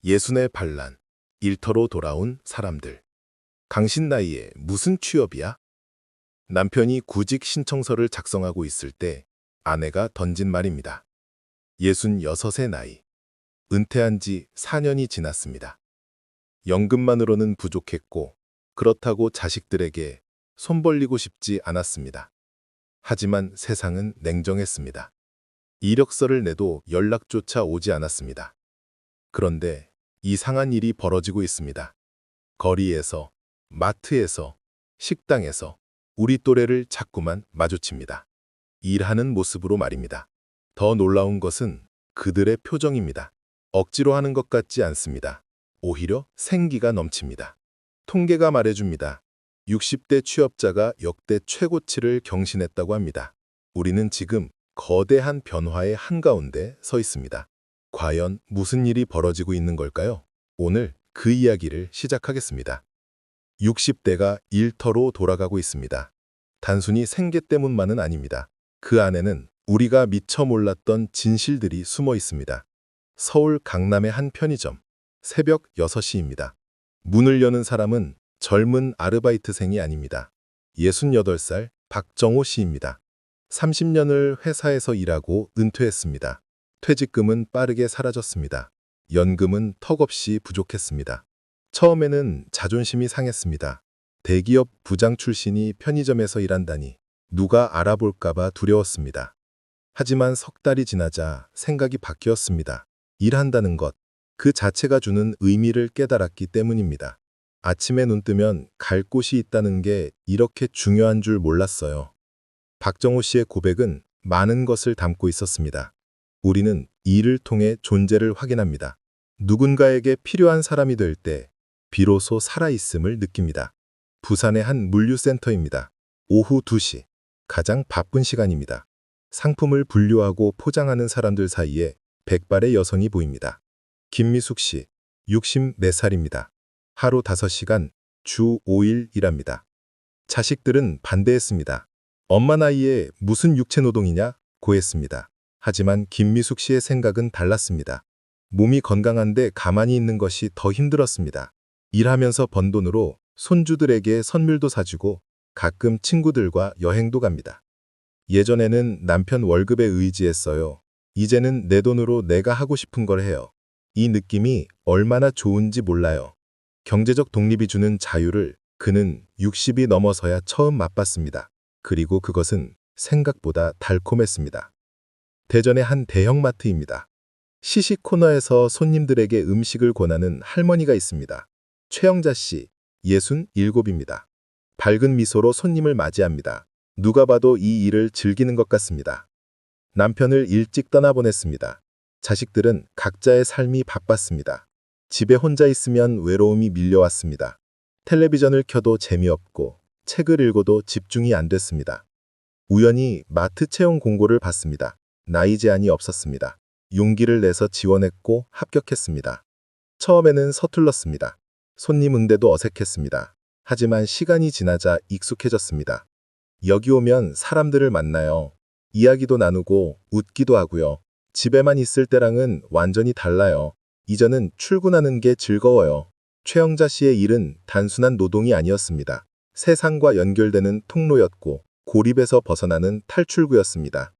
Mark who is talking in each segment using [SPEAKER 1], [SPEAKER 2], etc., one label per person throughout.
[SPEAKER 1] 예순의 반란, 일터로 돌아온 사람들. 당신 나이에 무슨 취업이야? 남편이 구직 신청서를 작성하고 있을 때 아내가 던진 말입니다. 66의 나이. 은퇴한 지 4년이 지났습니다. 연금만으로는 부족했고 그렇다고 자식들에게 손 벌리고 싶지 않았습니다. 하지만 세상은 냉정했습니다. 이력서를 내도 연락조차 오지 않았습니다. 그런데 이상한 일이 벌어지고 있습니다. 거리에서, 마트에서, 식당에서 우리 또래를 자꾸만 마주칩니다. 일하는 모습으로 말입니다. 더 놀라운 것은 그들의 표정입니다. 억지로 하는 것 같지 않습니다. 오히려 생기가 넘칩니다. 통계가 말해줍니다. 60대 취업자가 역대 최고치를 경신했다고 합니다. 우리는 지금 거대한 변화의 한가운데 서 있습니다. 과연 무슨 일이 벌어지고 있는 걸까요? 오늘 그 이야기를 시작하겠습니다. 60대가 일터로 돌아가고 있습니다. 단순히 생계 때문만은 아닙니다. 그 안에는 우리가 미처 몰랐던 진실들이 숨어 있습니다. 서울 강남의 한 편의점. 새벽 6시입니다. 문을 여는 사람은 젊은 아르바이트생이 아닙니다. 68살 박정호 씨입니다. 30년을 회사에서 일하고 은퇴했습니다. 퇴직금은 빠르게 사라졌습니다. 연금은 턱없이 부족했습니다. 처음에는 자존심이 상했습니다. 대기업 부장 출신이 편의점에서 일한다니 누가 알아볼까봐 두려웠습니다. 하지만 석 달이 지나자 생각이 바뀌었습니다. 일한다는 것, 그 자체가 주는 의미를 깨달았기 때문입니다. 아침에 눈 뜨면 갈 곳이 있다는 게 이렇게 중요한 줄 몰랐어요. 박정호 씨의 고백은 많은 것을 담고 있었습니다. 우리는 일을 통해 존재를 확인합니다. 누군가에게 필요한 사람이 될 때 비로소 살아있음을 느낍니다. 부산의 한 물류센터입니다. 오후 2시, 가장 바쁜 시간입니다. 상품을 분류하고 포장하는 사람들 사이에 백발의 여성이 보입니다. 김미숙 씨, 64살입니다. 하루 5시간, 주 5일 일합니다. 자식들은 반대했습니다. 엄마 나이에 무슨 육체노동이냐? 고했습니다. 하지만 김미숙 씨의 생각은 달랐습니다. 몸이 건강한데 가만히 있는 것이 더 힘들었습니다. 일하면서 번 돈으로 손주들에게 선물도 사주고 가끔 친구들과 여행도 갑니다. 예전에는 남편 월급에 의지했어요. 이제는 내 돈으로 내가 하고 싶은 걸 해요. 이 느낌이 얼마나 좋은지 몰라요. 경제적 독립이 주는 자유를 그는 60이 넘어서야 처음 맛봤습니다. 그리고 그것은 생각보다 달콤했습니다. 대전의 한 대형마트입니다. 시식 코너에서 손님들에게 음식을 권하는 할머니가 있습니다. 최영자 씨, 67입니다. 밝은 미소로 손님을 맞이합니다. 누가 봐도 이 일을 즐기는 것 같습니다. 남편을 일찍 떠나보냈습니다. 자식들은 각자의 삶이 바빴습니다. 집에 혼자 있으면 외로움이 밀려왔습니다. 텔레비전을 켜도 재미없고 책을 읽어도 집중이 안 됐습니다. 우연히 마트 채용 공고를 봤습니다. 나이 제한이 없었습니다. 용기를 내서 지원했고 합격했습니다. 처음에는 서툴렀습니다. 손님 응대도 어색했습니다. 하지만 시간이 지나자 익숙해졌습니다. 여기 오면 사람들을 만나요. 이야기도 나누고 웃기도 하고요. 집에만 있을 때랑은 완전히 달라요. 이제는 출근하는 게 즐거워요. 최영자 씨의 일은 단순한 노동이 아니었습니다. 세상과 연결되는 통로였고 고립에서 벗어나는 탈출구였습니다.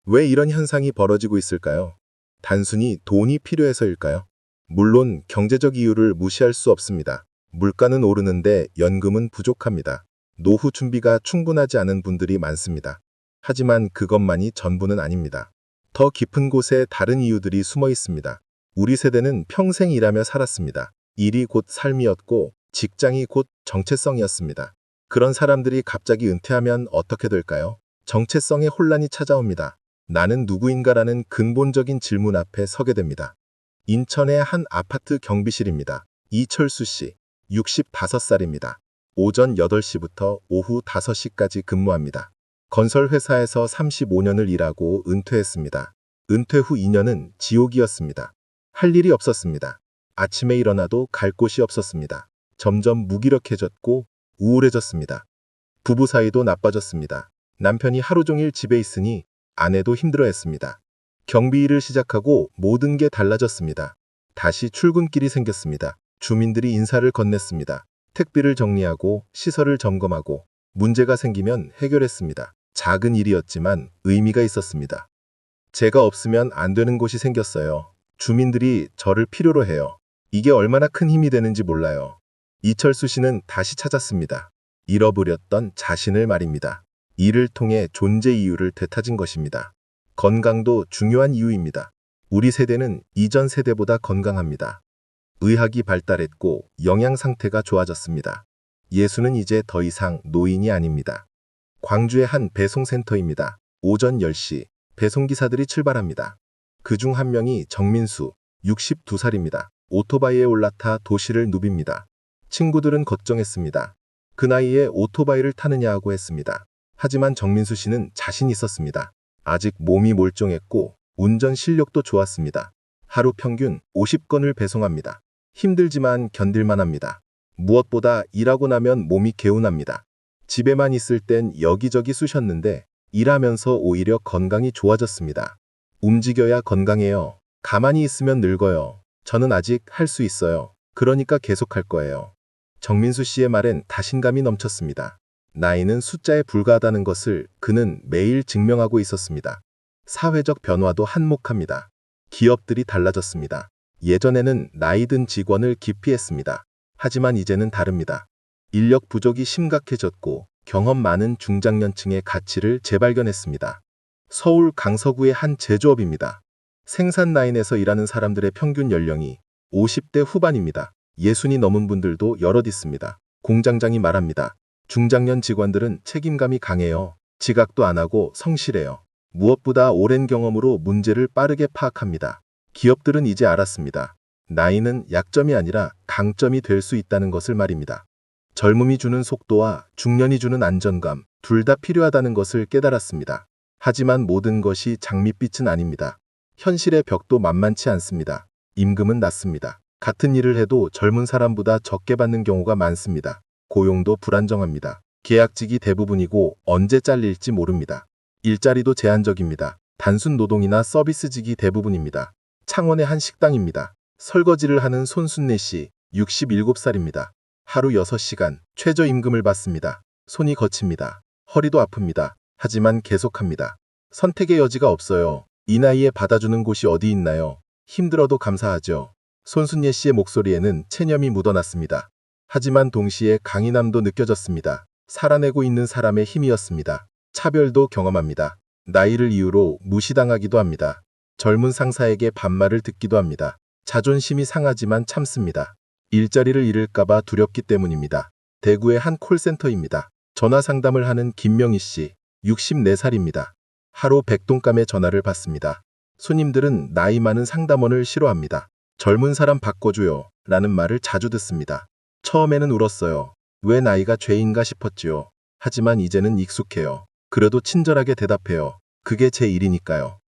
[SPEAKER 1] 왜 이런 현상이 벌어지고 있을까요? 단순히 돈이 필요해서일까요? 물론 경제적 이유를 무시할 수 없습니다. 물가는 오르는데 연금은 부족합니다. 노후 준비가 충분하지 않은 분들이 많습니다. 하지만 그것만이 전부는 아닙니다. 더 깊은 곳에 다른 이유들이 숨어 있습니다. 우리 세대는 평생 일하며 살았습니다. 일이 곧 삶이었고 직장이 곧 정체성이었습니다. 그런 사람들이 갑자기 은퇴하면 어떻게 될까요? 정체성의 혼란이 찾아옵니다. 나는 누구인가라는 근본적인 질문 앞에 서게 됩니다. 인천의 한 아파트 경비실입니다. 이철수 씨, 65살입니다. 오전 8시부터 오후 5시까지 근무합니다. 건설회사에서 35년을 일하고 은퇴했습니다. 은퇴 후 2년은 지옥이었습니다. 할 일이 없었습니다. 아침에 일어나도 갈 곳이 없었습니다. 점점 무기력해졌고 우울해졌습니다. 부부 사이도 나빠졌습니다. 남편이 하루 종일 집에 있으니 아내도 힘들어했습니다. 경비 일을 시작하고 모든 게 달라졌습니다. 다시 출근길이 생겼습니다. 주민들이 인사를 건넸습니다. 택비를 정리하고 시설을 점검하고 문제가 생기면 해결했습니다. 작은 일이었지만 의미가 있었습니다. 제가 없으면 안 되는 곳이 생겼어요. 주민들이 저를 필요로 해요. 이게 얼마나 큰 힘이 되는지 몰라요. 이철수 씨는 다시 찾았습니다. 잃어버렸던 자신을 말입니다. 이를 통해 존재 이유를 되찾은 것입니다. 건강도 중요한 이유입니다. 우리 세대는 이전 세대보다 건강합니다. 의학이 발달했고 영양 상태가 좋아졌습니다. 예수는 이제 더 이상 노인이 아닙니다. 광주의 한 배송센터입니다. 오전 10시 배송기사들이 출발합니다. 그중 한 명이 정민수, 62살입니다. 오토바이에 올라타 도시를 누빕니다. 친구들은 걱정했습니다. 그 나이에 오토바이를 타느냐고 했습니다. 하지만 정민수 씨는 자신 있었습니다. 아직 몸이 몰종했고 운전 실력도 좋았습니다. 하루 평균 50건을 배송합니다. 힘들지만 견딜만 합니다. 무엇보다 일하고 나면 몸이 개운합니다. 집에만 있을 땐 여기저기 쑤셨는데 일하면서 오히려 건강이 좋아졌습니다. 움직여야 건강해요. 가만히 있으면 늙어요. 저는 아직 할 수 있어요. 그러니까 계속할 거예요. 정민수 씨의 말엔 자신감이 넘쳤습니다. 나이는 숫자에 불과하다는 것을 그는 매일 증명하고 있었습니다. 사회적 변화도 한몫합니다. 기업들이 달라졌습니다. 예전에는 나이 든 직원을 기피했습니다. 하지만 이제는 다릅니다. 인력 부족이 심각해졌고 경험 많은 중장년층의 가치를 재발견했습니다. 서울 강서구의 한 제조업입니다. 생산 라인에서 일하는 사람들의 평균 연령이 50대 후반입니다. 60이 넘은 분들도 여럿 있습니다. 공장장이 말합니다. 중장년 직원들은 책임감이 강해요. 지각도 안 하고 성실해요. 무엇보다 오랜 경험으로 문제를 빠르게 파악합니다. 기업들은 이제 알았습니다. 나이는 약점이 아니라 강점이 될 수 있다는 것을 말입니다. 젊음이 주는 속도와 중년이 주는 안정감, 둘 다 필요하다는 것을 깨달았습니다. 하지만 모든 것이 장밋빛은 아닙니다. 현실의 벽도 만만치 않습니다. 임금은 낮습니다. 같은 일을 해도 젊은 사람보다 적게 받는 경우가 많습니다. 고용도 불안정합니다. 계약직이 대부분이고 언제 잘릴지 모릅니다. 일자리도 제한적입니다. 단순 노동이나 서비스직이 대부분입니다. 창원의 한 식당입니다. 설거지를 하는 손순례 씨, 67살입니다. 하루 6시간 최저임금을 받습니다. 손이 거칩니다. 허리도 아픕니다. 하지만 계속합니다. 선택의 여지가 없어요. 이 나이에 받아주는 곳이 어디 있나요? 힘들어도 감사하죠. 손순례 씨의 목소리에는 체념이 묻어났습니다. 하지만 동시에 강인함도 느껴졌습니다. 살아내고 있는 사람의 힘이었습니다. 차별도 경험합니다. 나이를 이유로 무시당하기도 합니다. 젊은 상사에게 반말을 듣기도 합니다. 자존심이 상하지만 참습니다. 일자리를 잃을까봐 두렵기 때문입니다. 대구의 한 콜센터입니다. 전화 상담을 하는 김명희 씨, 64살입니다. 하루 100통감의 전화를 받습니다. 손님들은 나이 많은 상담원을 싫어합니다. 젊은 사람 바꿔줘요 라는 말을 자주 듣습니다. 처음에는 울었어요. 왜 나이가 죄인가 싶었지요. 하지만 이제는 익숙해요. 그래도 친절하게 대답해요. 그게 제 일이니까요.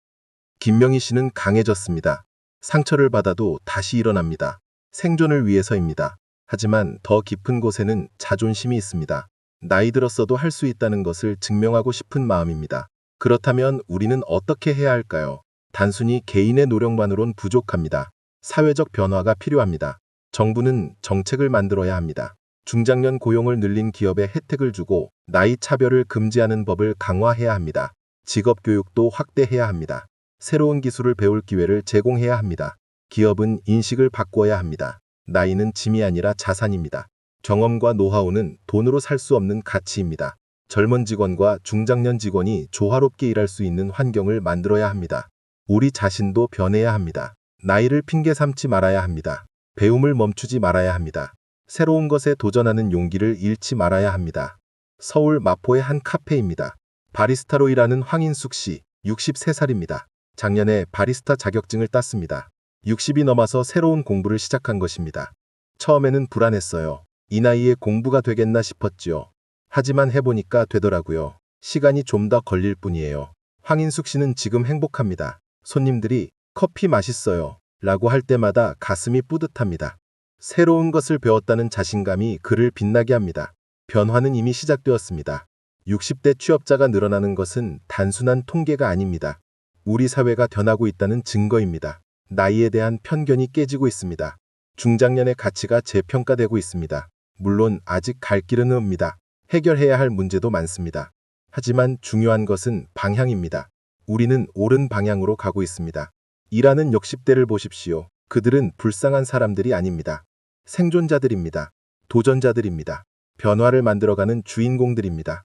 [SPEAKER 1] 김명희 씨는 강해졌습니다. 상처를 받아도 다시 일어납니다. 생존을 위해서입니다. 하지만 더 깊은 곳에는 자존심이 있습니다. 나이 들었어도 할 수 있다는 것을 증명하고 싶은 마음입니다. 그렇다면 우리는 어떻게 해야 할까요? 단순히 개인의 노력만으론 부족합니다. 사회적 변화가 필요합니다. 정부는 정책을 만들어야 합니다. 중장년 고용을 늘린 기업에 혜택을 주고 나이 차별을 금지하는 법을 강화해야 합니다. 직업 교육도 확대해야 합니다. 새로운 기술을 배울 기회를 제공해야 합니다. 기업은 인식을 바꿔야 합니다. 나이는 짐이 아니라 자산입니다. 경험과 노하우는 돈으로 살 수 없는 가치입니다. 젊은 직원과 중장년 직원이 조화롭게 일할 수 있는 환경을 만들어야 합니다. 우리 자신도 변해야 합니다. 나이를 핑계 삼지 말아야 합니다. 배움을 멈추지 말아야 합니다. 새로운 것에 도전하는 용기를 잃지 말아야 합니다. 서울 마포의 한 카페입니다. 바리스타로 일하는 황인숙 씨, 63살입니다. 작년에 바리스타 자격증을 땄습니다. 60이 넘어서 새로운 공부를 시작한 것입니다. 처음에는 불안했어요. 이 나이에 공부가 되겠나 싶었지요. 하지만 해보니까 되더라고요. 시간이 좀 더 걸릴 뿐이에요. 황인숙 씨는 지금 행복합니다. 손님들이 커피 맛있어요 라고 할 때마다 가슴이 뿌듯합니다. 새로운 것을 배웠다는 자신감이 그를 빛나게 합니다. 변화는 이미 시작되었습니다. 60대 취업자가 늘어나는 것은 단순한 통계가 아닙니다. 우리 사회가 변하고 있다는 증거입니다. 나이에 대한 편견이 깨지고 있습니다. 중장년의 가치가 재평가되고 있습니다. 물론 아직 갈 길은 멉니다. 해결해야 할 문제도 많습니다. 하지만 중요한 것은 방향입니다. 우리는 옳은 방향으로 가고 있습니다. 일하는 60대를 보십시오. 그들은 불쌍한 사람들이 아닙니다. 생존자들입니다. 도전자들입니다. 변화를 만들어가는 주인공들입니다.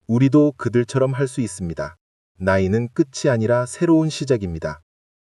[SPEAKER 1] 우리도 그들처럼 할 수 있습니다. 나이는 끝이 아니라 새로운 시작입니다.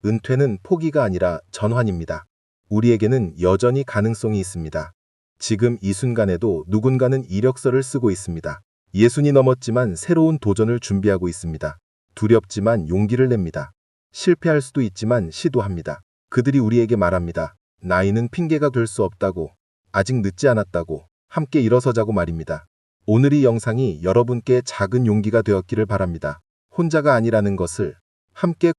[SPEAKER 1] 은퇴는 포기가 아니라 전환입니다. 우리에게는 여전히 가능성이 있습니다. 지금 이 순간에도 누군가는 이력서를 쓰고 있습니다. 60이 넘었지만 새로운 도전을 준비하고 있습니다. 두렵지만 용기를 냅니다. 실패할 수도 있지만 시도합니다. 그들이 우리에게 말합니다. 나이는 핑계가 될 수 없다고, 아직 늦지 않았다고, 함께 일어서자고 말입니다. 오늘 이 영상이 여러분께 작은 용기가 되었기를 바랍니다. 혼자가 아니라는 것을, 함께